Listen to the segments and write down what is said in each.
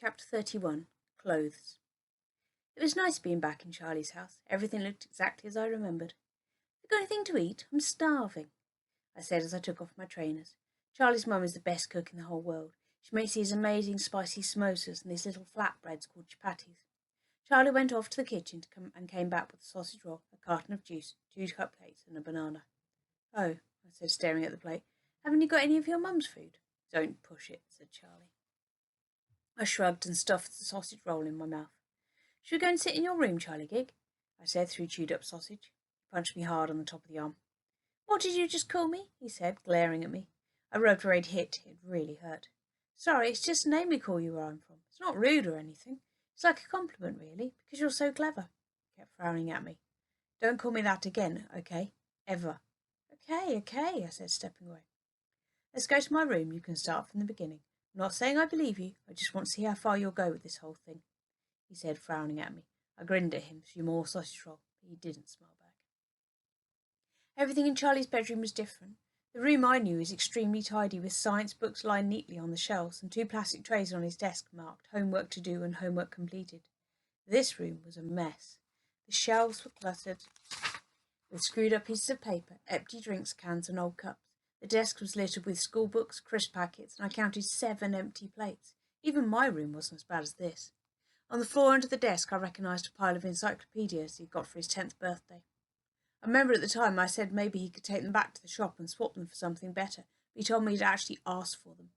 Chapter 31. Clothes. It was nice being back in Charlie's house. Everything looked exactly as I remembered. "Have you got anything to eat? I'm starving," I said as I took off my trainers. Charlie's mum is the best cook in the whole world. She makes these amazing spicy samosas and these little flatbreads called chapatis. Charlie went off to the kitchen and came back with a sausage roll, a carton of juice, 2 cupcakes and a banana. "Oh," I said, staring at the plate. "Haven't you got any of your mum's food?" "Don't push it," said Charlie. I shrugged and stuffed the sausage roll in my mouth. "Should we go and sit in your room, Charlie Gig?" I said through chewed-up sausage. He punched me hard on the top of the arm. "What did you just call me?" he said, glaring at me. I rubbed where he'd hit. It really hurt. "Sorry, it's just a name we call you where I'm from. It's not rude or anything. It's like a compliment, really, because you're so clever." He kept frowning at me. "Don't call me that again, okay? Ever." Okay, I said, stepping away. "Let's go to my room. You can start from the beginning. I'm not saying I believe you. I just want to see how far you'll go with this whole thing," he said, frowning at me. I grinned at him through more sausage roll, but he didn't smile back. Everything in Charlie's bedroom was different. The room I knew was extremely tidy, with science books lined neatly on the shelves and 2 plastic trays on his desk marked "Homework to do" and "Homework completed." This room was a mess. The shelves were cluttered with screwed up pieces of paper, empty drinks cans and old cups. The desk was littered with school books, crisp packets, and I counted 7 empty plates. Even my room wasn't as bad as this. On the floor under the desk I recognised a pile of encyclopedias he'd got for his 10th birthday. I remember at the time I said maybe he could take them back to the shop and swap them for something better, but he told me he'd actually asked for them.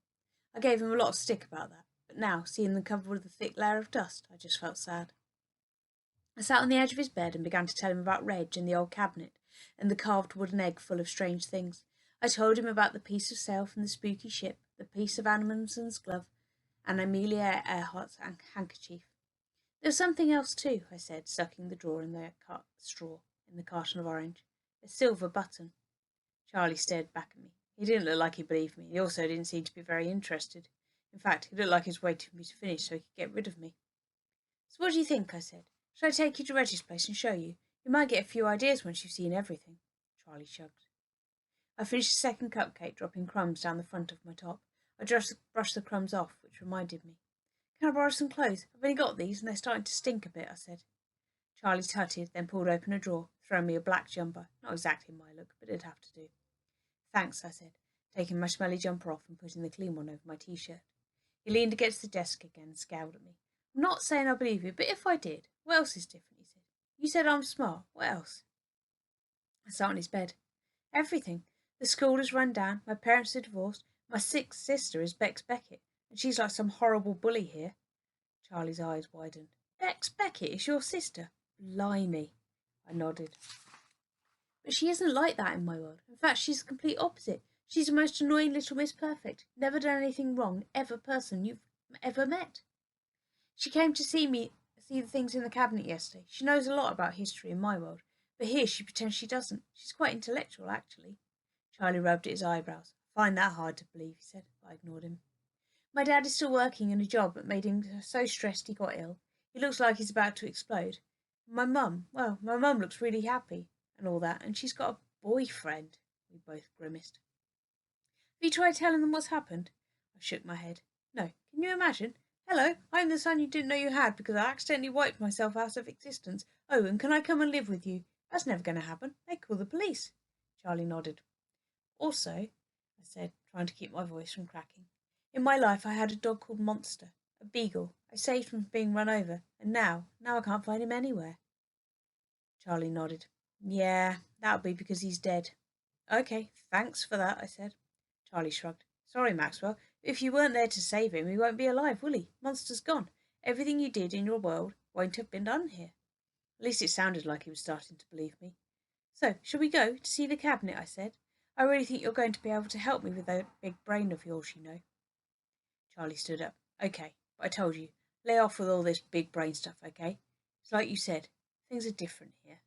I gave him a lot of stick about that, but now, seeing them covered with a thick layer of dust, I just felt sad. I sat on the edge of his bed and began to tell him about Reg and the old cabinet and the carved wooden egg full of strange things. I told him about the piece of sail from the spooky ship, the piece of Amundsen's glove, and Amelia Earhart's handkerchief. "There was something else too," I said, sucking the straw in the carton of orange. "A silver button." Charlie stared back at me. He didn't look like he believed me. He also didn't seem to be very interested. In fact, he looked like he was waiting for me to finish so he could get rid of me. "So what do you think?" I said. "Shall I take you to Reggie's place and show you? You might get a few ideas once you've seen everything." Charlie shrugged. I finished the second cupcake, dropping crumbs down the front of my top. I just brushed the crumbs off, which reminded me. "Can I borrow some clothes? I've only got these, and they're starting to stink a bit," I said. Charlie tutted, then pulled open a drawer, throwing me a black jumper. Not exactly my look, but it'd have to do. "Thanks," I said, taking my smelly jumper off and putting the clean one over my t-shirt. He leaned against the desk again and scowled at me. "I'm not saying I believe you, but if I did, what else is different?" he said. "You said I'm smart. What else?" I sat on his bed. "Everything. The school is run down. My parents are divorced. My sick sister is Bex Beckett, and she's like some horrible bully here." Charlie's eyes widened. "Bex Beckett is your sister?" "Blimey." I nodded. "But she isn't like that in my world. In fact, she's the complete opposite. She's the most annoying little Miss Perfect. Never done anything wrong, ever person you've ever met. She came to see the things in the cabinet yesterday. She knows a lot about history in my world, but here she pretends she doesn't. She's quite intellectual, actually." Charlie rubbed at his eyebrows. "I find that hard to believe," he said, but I ignored him. "My dad is still working in a job that made him so stressed he got ill. He looks like he's about to explode. My mum looks really happy and all that, and she's got a boyfriend." We both grimaced. "Have you tried telling them what's happened?" I shook my head. "No. Can you imagine? Hello, I'm the son you didn't know you had because I accidentally wiped myself out of existence. Oh, and can I come and live with you? That's never going to happen. They'd call the police." Charlie nodded. "Also," I said, trying to keep my voice from cracking, "in my life I had a dog called Monster, a beagle. I saved him from being run over, and now I can't find him anywhere." Charlie nodded. "Yeah, that'll be because he's dead." "Okay, thanks for that," I said. Charlie shrugged. "Sorry, Maxwell. If you weren't there to save him, he won't be alive, will he? Monster's gone. Everything you did in your world won't have been done here." At least it sounded like he was starting to believe me. "So, shall we go to see the cabinet?" I said. "I really think you're going to be able to help me with that big brain of yours, you know." Charlie stood up. "Okay, but I told you, lay off with all this big brain stuff, okay? It's like you said, things are different here."